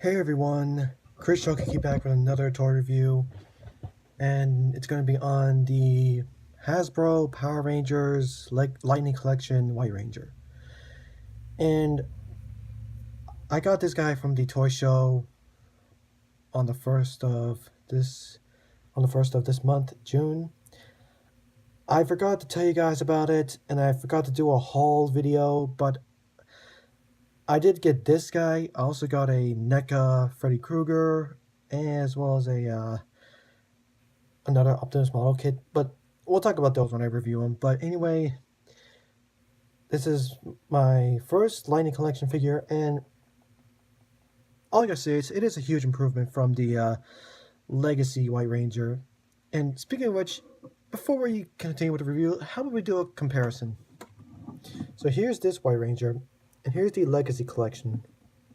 Hey everyone, Chris Shoki back with another toy review, and it's going to be on the Hasbro Power Rangers Lightning Collection White Ranger. And I got this guy from the toy show on the first of this month, June. I forgot to tell you guys about it, and I forgot to do a haul video, but I did get this guy. I also got a NECA Freddy Krueger, as well as another Optimus model kit, but we'll talk about those when I review them. But anyway, this is my first Lightning Collection figure, and all I gotta say is it is a huge improvement from the Legacy White Ranger. And speaking of which, before we continue with the review, how about we do a comparison? So here's this White Ranger, and here's the Legacy Collection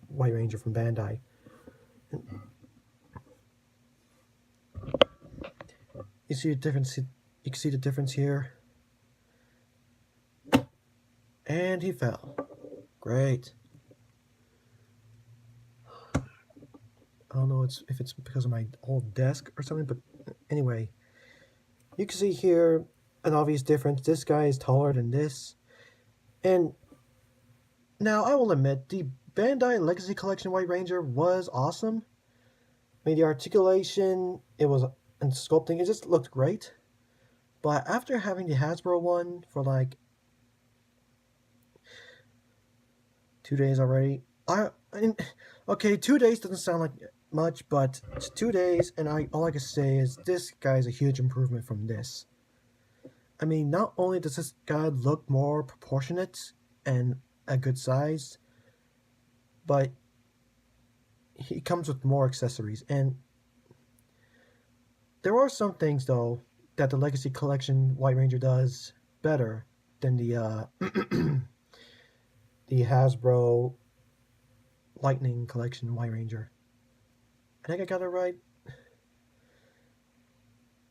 White Ranger from Bandai. You see the difference? You can see the difference here. And he fell. Great. I don't know if it's because of my old desk or something, but anyway. You can see here an obvious difference. This guy is taller than this. And now I will admit, the Bandai Legacy Collection White Ranger was awesome. I mean, the articulation, and sculpting, it just looked great. But after having the Hasbro one for like 2 days already, okay, 2 days doesn't sound like much, but it's 2 days, and all I can say is this guy is a huge improvement from this. I mean, not only does this guy look more proportionate and a good size, but he comes with more accessories. And there are some things, though, that the Legacy Collection White Ranger does better than the the Hasbro Lightning Collection White Ranger. I think I got it right.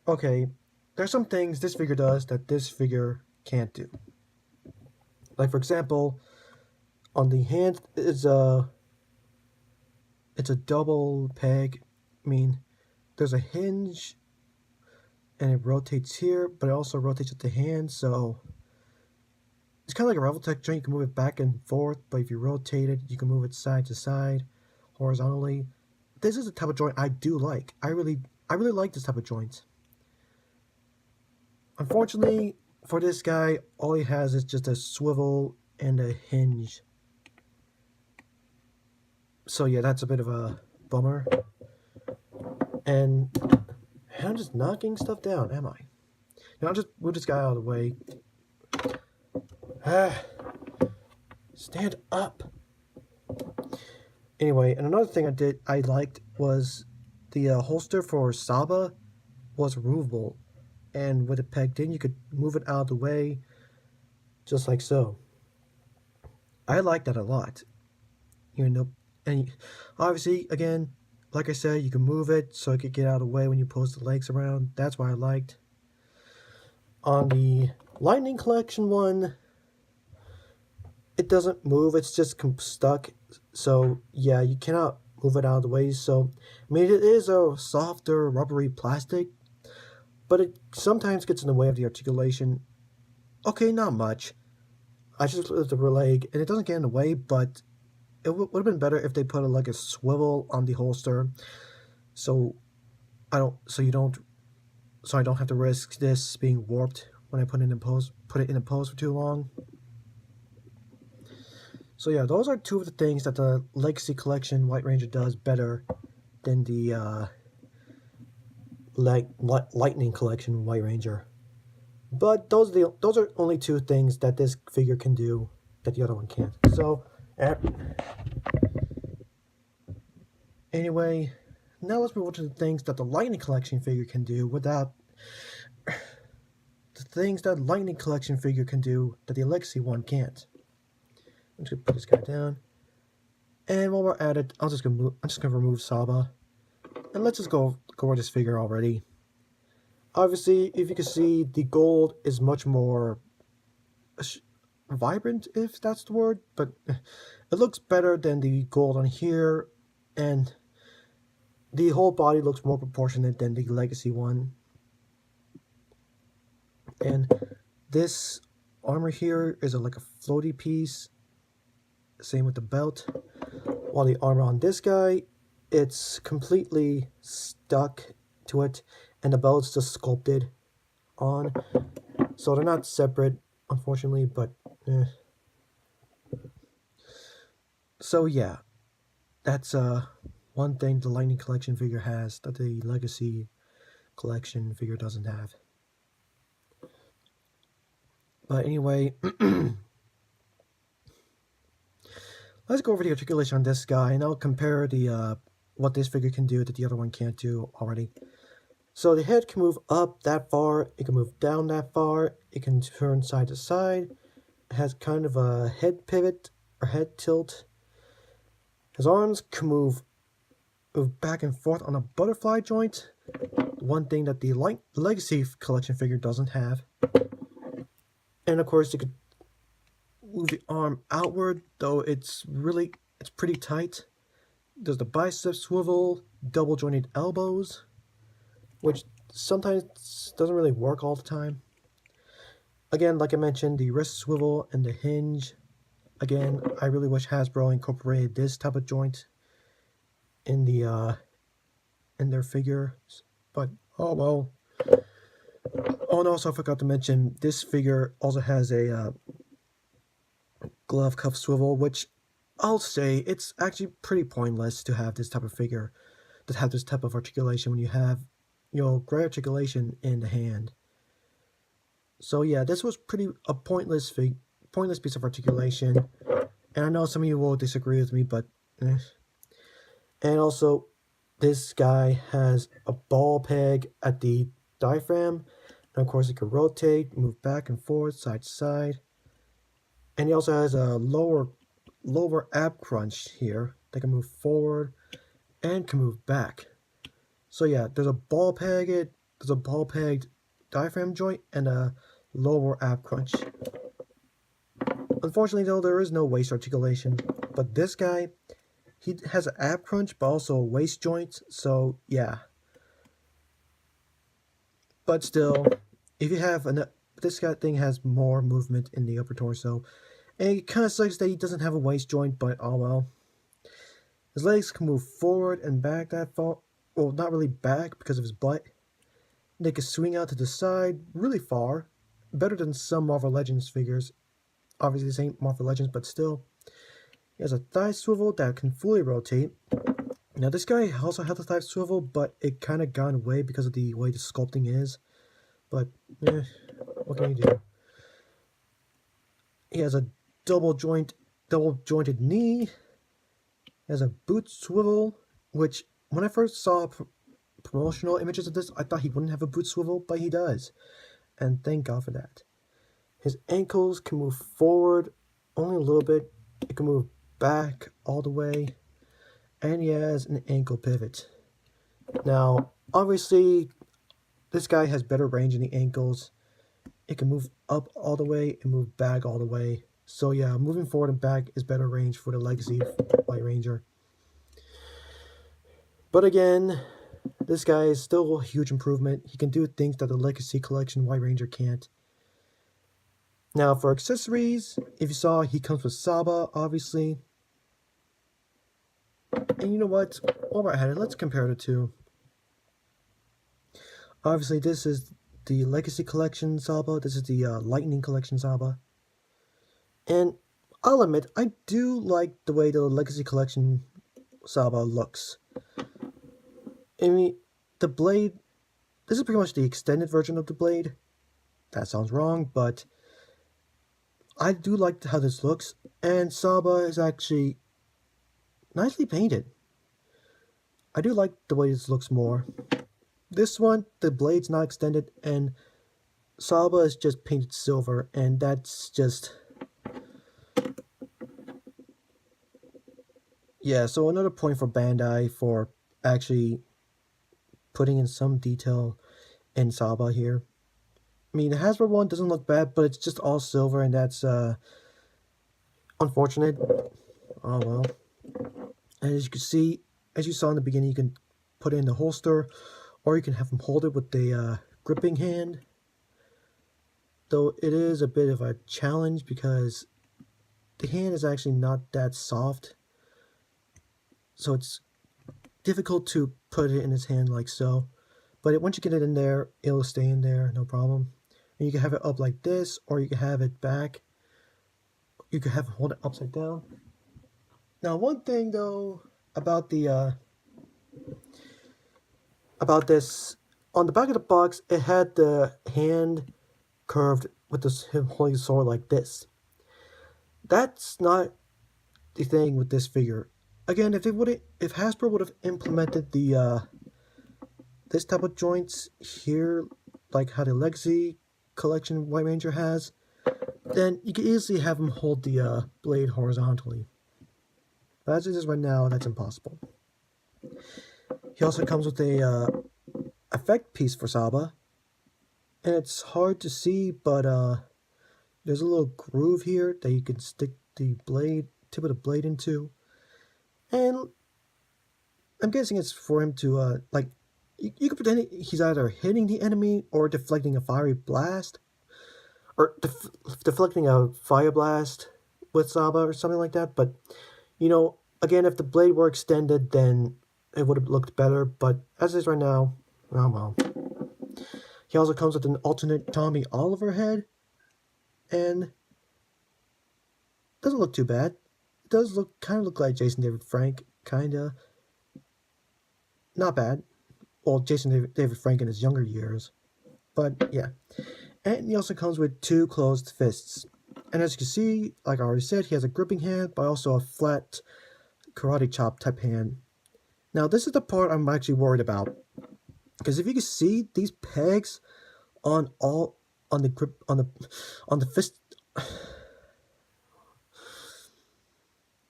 Okay, there's some things this figure does that this figure can't do. Like, for example, on the hand, it's a double peg. I mean, there's a hinge, and it rotates here, but it also rotates at the hand, so it's kind of like a Revoltech joint. You can move it back and forth, but if you rotate it, you can move it side to side, horizontally. This is a type of joint I do like. I really like this type of joint. Unfortunately, for this guy, all he has is just a swivel and a hinge. So yeah, that's a bit of a bummer. And I'm just knocking stuff down, am I? Now I'll just move this guy out of the way. Stand up. Anyway, and another thing I liked was the holster for Saba was removable, and with it pegged in, you could move it out of the way, just like so. I like that a lot. And obviously, again, like I said, you can move it so it could get out of the way when you post the legs around. That's what I liked. On the Lightning Collection one, it doesn't move, it's just stuck. So yeah, you cannot move it out of the way. So I mean, it is a softer rubbery plastic, but it sometimes gets in the way of the articulation. Okay, not much. I just lifted the leg and it doesn't get in the way, but it would have been better if they put like a swivel on the holster, so I don't have to risk this being warped when I put it in pose for too long. So yeah, those are two of the things that the Legacy Collection White Ranger does better than the Lightning Collection White Ranger. But those are only two things that this figure can do that the other one can't. So anyway, now let's move on to the things that the Lightning Collection figure can do without the things that Lightning Collection figure can do that the Legacy one can't. I'm just gonna put this guy down, and while we're at it, I'm just gonna remove Saba, and let's just go over this figure already. Obviously, if you can see, the gold is much more vibrant, if that's the word, but it looks better than the gold on here. and the whole body looks more proportionate than the Legacy one. And this armor here is like a floaty piece. Same with the belt. While the armor on this guy, it's completely stuck to it, and the belt's just sculpted on. So they're not separate, unfortunately, but So yeah, that's one thing the Lightning Collection figure has that the Legacy Collection figure doesn't have. But anyway, let's go over the articulation on this guy, and I'll compare the what this figure can do that the other one can't do already. So the head can move up that far, it can move down that far, it can turn side to side, it has kind of a head pivot or head tilt. His arms can move back and forth on a butterfly joint, one thing that the Legacy Collection figure doesn't have. And of course you could move the arm outward, though it's pretty tight. There's the bicep swivel, double jointed elbows, which sometimes doesn't really work all the time. Again, like I mentioned, the wrist swivel and the hinge. Again, I really wish Hasbro incorporated this type of joint in their figures, but oh well. Oh, and also I forgot to mention, this figure also has a glove cuff swivel, which I'll say it's actually pretty pointless to have this type of figure that have this type of articulation when you have, great articulation in the hand. So yeah, this was a pointless piece of articulation, and I know some of you will disagree with me, but And also, this guy has a ball peg at the diaphragm, and of course it can rotate, move back and forth, side to side. And he also has a lower ab crunch here that can move forward and can move back. So yeah, there's a ball pegged diaphragm joint and a lower ab crunch. Unfortunately though, there is no waist articulation, but this guy, he has an ab crunch but also a waist joint, so yeah. But still, if you have this guy thing has more movement in the upper torso. And it kind of sucks that he doesn't have a waist joint, but oh well. His legs can move forward and back that far. Well, not really back because of his butt. They can swing out to the side really far. Better than some Marvel Legends figures. Obviously, this ain't Marvel Legends, but still. He has a thigh swivel that can fully rotate. Now, this guy also has a thigh swivel, but it kind of gone away because of the way the sculpting is. But, what can you do? He has a double jointed knee. He has a boot swivel, which when I first saw promotional images of this, I thought he wouldn't have a boot swivel, but he does. And thank God for that. His ankles can move forward only a little bit. It can move back all the way. And he has an ankle pivot. Now, obviously, this guy has better range in the ankles. It can move up all the way and move back all the way. So yeah, moving forward and back is better range for the Legacy White Ranger. But again, this guy is still a huge improvement. He can do things that the Legacy Collection White Ranger can't. Now for accessories, if you saw, he comes with Saba, obviously. And you know what? While we're at it, let's compare the two. Obviously, this is the Legacy Collection Saba. This is the Lightning Collection Saba. And I'll admit, I do like the way the Legacy Collection Saba looks. I mean, the blade, this is pretty much the extended version of the blade. That sounds wrong, but I do like how this looks. And Saba is actually nicely painted. I do like the way this looks more. This one, the blade's not extended, and Saba is just painted silver, and that's just... Yeah, so another point for Bandai for actually putting in some detail in Saba here. I mean, the Hasbro one doesn't look bad, but it's just all silver, and that's unfortunate. Oh well. And as you can see, as you saw in the beginning, you can put it in the holster, or you can have him hold it with the gripping hand. Though it is a bit of a challenge because the hand is actually not that soft, so it's difficult to put it in his hand like so. But once you get it in there, it'll stay in there, no problem. And you can have it up like this, or you can have it back. You can have it hold it upside down. Now, one thing though about the about this, on the back of the box, it had the hand curved with this him holding the sword like this. That's not the thing with this figure. Again, if Hasbro would have implemented the this type of joints here, like how the Legacy Collection White Ranger has, then you could easily have him hold the blade horizontally. But as it is right now, that's impossible. He also comes with a effect piece for Saba, and it's hard to see, but there's a little groove here that you can stick the tip of the blade into, and I'm guessing it's for him to like. You could pretend he's either hitting the enemy or deflecting a fiery blast, or deflecting a fire blast with Saba or something like that. But you know, again, if the blade were extended, then it would have looked better. But as is right now, oh well. He also comes with an alternate Tommy Oliver head, and doesn't look too bad. It does kind of look like Jason David Frank, kinda. Not bad. Well, Jason David Frank in his younger years, but yeah. And he also comes with 2 closed fists. And as you can see, like I already said, he has a gripping hand, but also a flat karate chop type hand. Now, this is the part I'm actually worried about, because if you can see these pegs on the grip on the fist,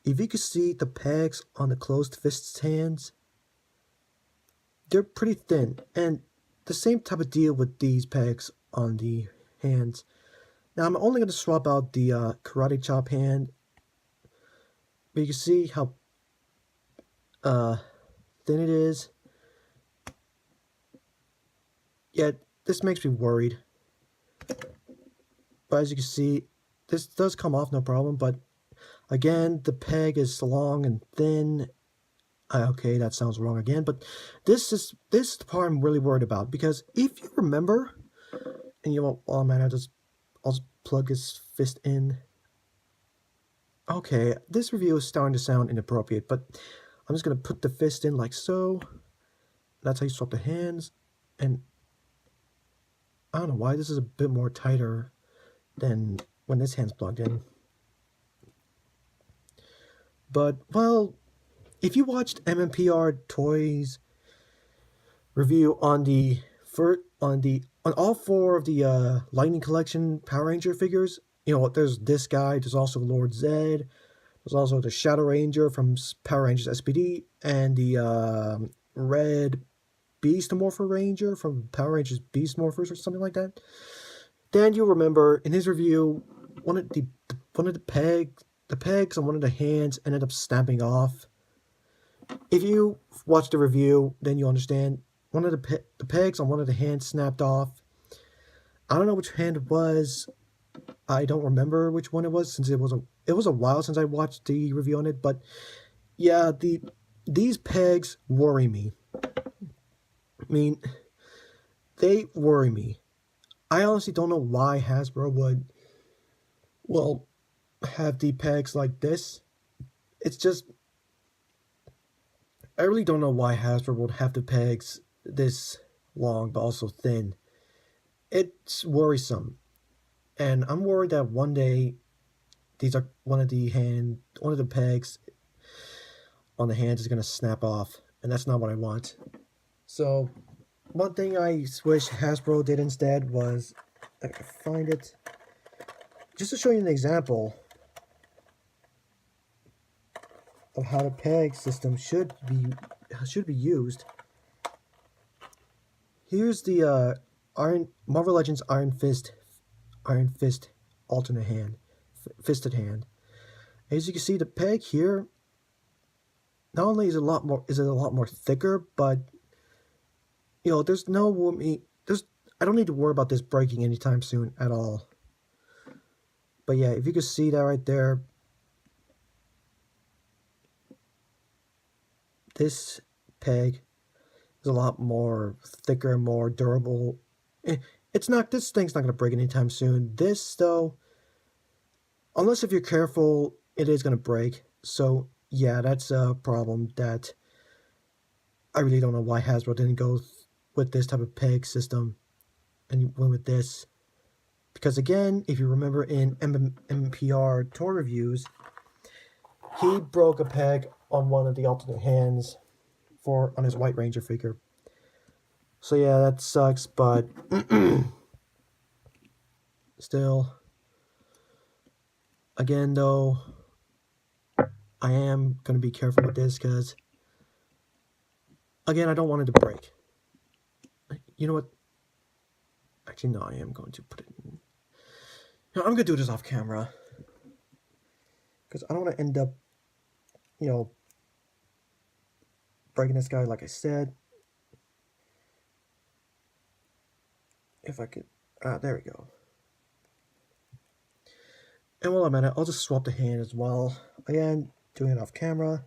if you can see the pegs on the closed fists hands, they're pretty thin, and the same type of deal with these pegs on the hands. Now I'm only going to swap out the karate chop hand, but you can see how thin it is. Yeah, this makes me worried. But as you can see, this does come off no problem, but again, the peg is long and thin. Okay, that sounds wrong again, but this is the part I'm really worried about, because if you remember, and you know, oh man, I'll just plug his fist in. Okay, this review is starting to sound inappropriate, but I'm just gonna put the fist in like so. That's how you swap the hands, and I don't know why this is a bit more tighter than when this hand's plugged in. But well, if you watched MMPR Toys review on all 4 of the Lightning Collection Power Ranger figures, you know, there's this guy, there's also Lord Zed, there's also the Shadow Ranger from Power Rangers SPD, and the Red Beast Morpher Ranger from Power Rangers Beast Morphers or something like that. Then you'll remember in his review, one of the pegs on one of the hands ended up snapping off. If you watch the review, then you understand. One of the pegs on one of the hands snapped off. I don't know which hand it was. I don't remember which one it was, since it was a while since I watched the review on it. But yeah, these pegs worry me. I mean, they worry me. I honestly don't know why Hasbro would, well, have the pegs like this. It's just, I really don't know why Hasbro would have the pegs this long but also thin. It's worrisome, and I'm worried that one day one of the pegs on the hands is gonna snap off, and that's not what I want. So one thing I wish Hasbro did instead was, I can find it, just to show you an example of how the peg system should be used. Here's the Marvel Legends Iron Fist alternate hand, fisted hand. As you can see, the peg here not only is it a lot more thicker, but there's I don't need to worry about this breaking anytime soon at all. But yeah, if you could see that right there, this peg is a lot more thicker, more durable. This thing's not going to break anytime soon. This, though, unless if you're careful, it is going to break. So, yeah, that's a problem that I really don't know why Hasbro didn't go with this type of peg system and went with this. Because, again, if you remember in MPR toy reviews, he broke a peg on one of the alternate hands on his White Ranger figure. So yeah, that sucks, but still, again though, I am going to be careful with this because, again, I don't want it to break. You know what? Actually, no, I am going to put it in. No, I'm going to do this off camera because I don't want to end up, breaking this guy like I said. If I could, there we go. And while I'm at it, I'll just swap the hand as well. Again, doing it off camera.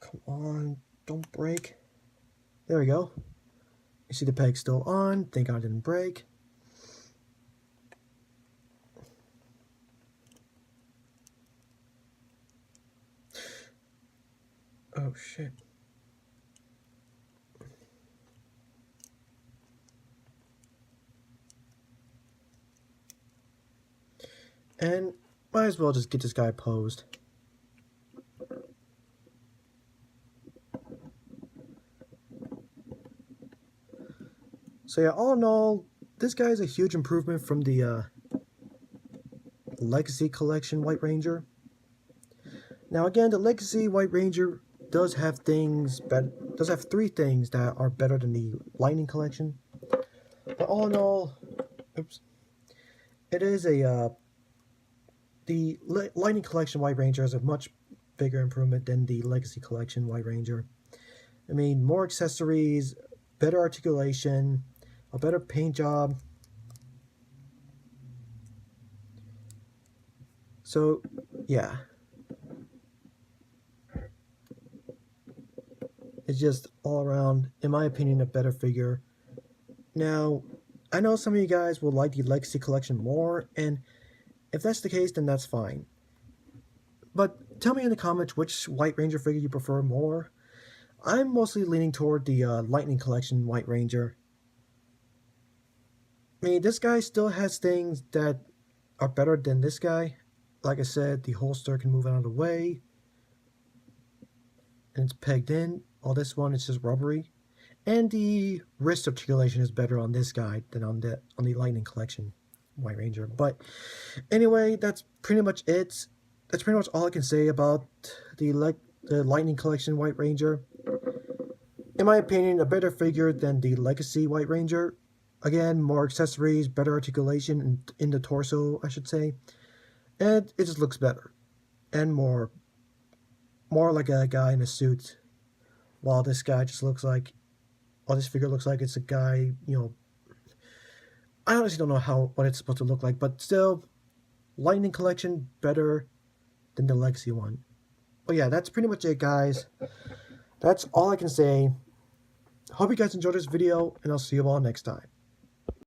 Come on, don't break. There we go. You see the peg still on. Thank God it didn't break. Oh shit. And might as well just get this guy posed. So yeah, all in all, this guy is a huge improvement from the Legacy Collection White Ranger. Now again, the Legacy White Ranger does have three things that are better than the Lightning Collection. But all in all, it is the Lightning Collection White Ranger is a much bigger improvement than the Legacy Collection White Ranger. I mean, more accessories, better articulation, a better paint job. So, yeah. It's just all around, in my opinion, a better figure. Now, I know some of you guys will like the Legacy Collection more, and if that's the case, then that's fine. But tell me in the comments which White Ranger figure you prefer more. I'm mostly leaning toward the Lightning Collection White Ranger. I mean, this guy still has things that are better than this guy. Like I said, the holster can move out of the way. And it's pegged in. All this one is just rubbery. And the wrist articulation is better on this guy than on the Lightning Collection White Ranger. But anyway, that's pretty much it. That's pretty much all I can say about the Lightning Collection White Ranger. In my opinion, a better figure than the Legacy White Ranger. Again, more accessories, better articulation in the torso, I should say. And it just looks better. And more like a guy in a suit. While this guy just looks like, this figure looks like it's a guy, I honestly don't know what it's supposed to look like, but still, Lightning Collection better than the Legacy one. But yeah, that's pretty much it, guys. That's all I can say. Hope you guys enjoyed this video, and I'll see you all next time.